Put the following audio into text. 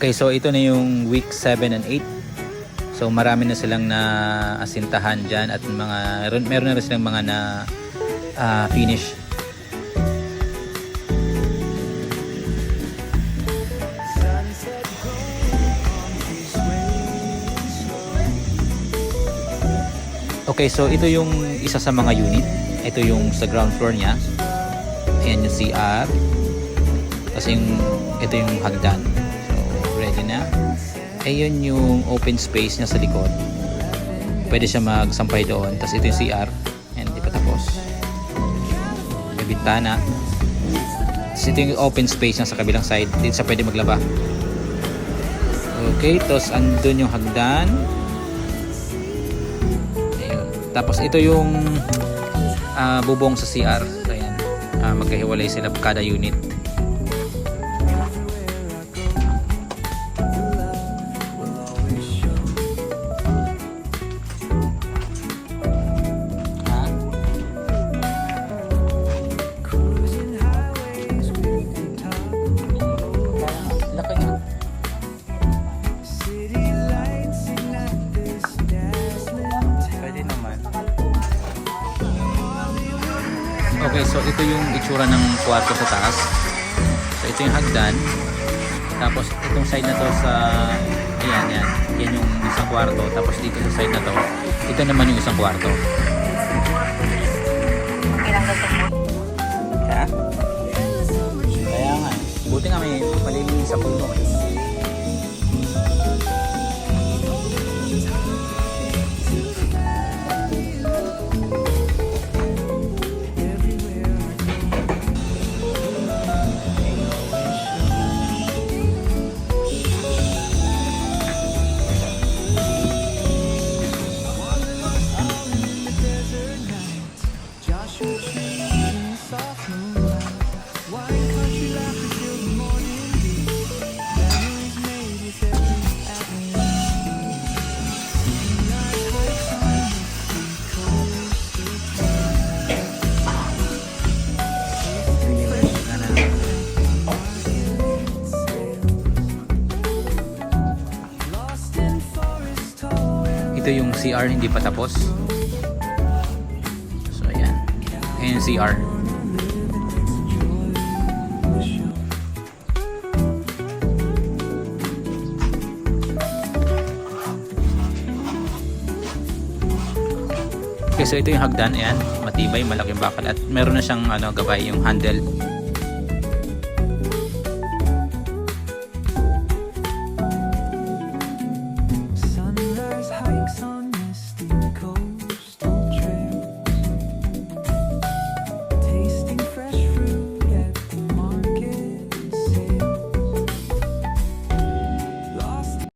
Okay, so ito na yung week 7 and 8. So marami na silang na asintahan dyan at meron na rin silang mga na finish. Okay, so ito yung isa sa mga unit. Ito yung sa ground floor niya. Ayan yung CR. Kasi ito yung hagdan. So, ready na. Ayan yung open space niya sa likod. Pwede siya magsampay doon. Tapos ito yung CR. Ayan, hindi pa tapos. May bintana. Tapos ito yung open space niya sa kabilang side. Dito siya pwede maglaba. Okay, tapos andun yung hagdan. Tapos ito yung bubong sa CR. So, ayan. Magkahiwalay sila kada unit. Laki nga. Okay, so ito yung itsura ng kwarto sa taas. So ito yung hagdan. Tapos itong side na to sa ayan, yan. Yan yung isang kwarto. Tapos dito sa side na to, ito naman yung isang kwarto. Ha? Kaya nga. Buti nga may malilinis sa puno. Ito yung CR, hindi pa tapos. So ayan. Ayan yung CR. Okay, so ito yung hagdan. Ayan, matibay, malaking bakal. At meron na siyang gabay, yung handle.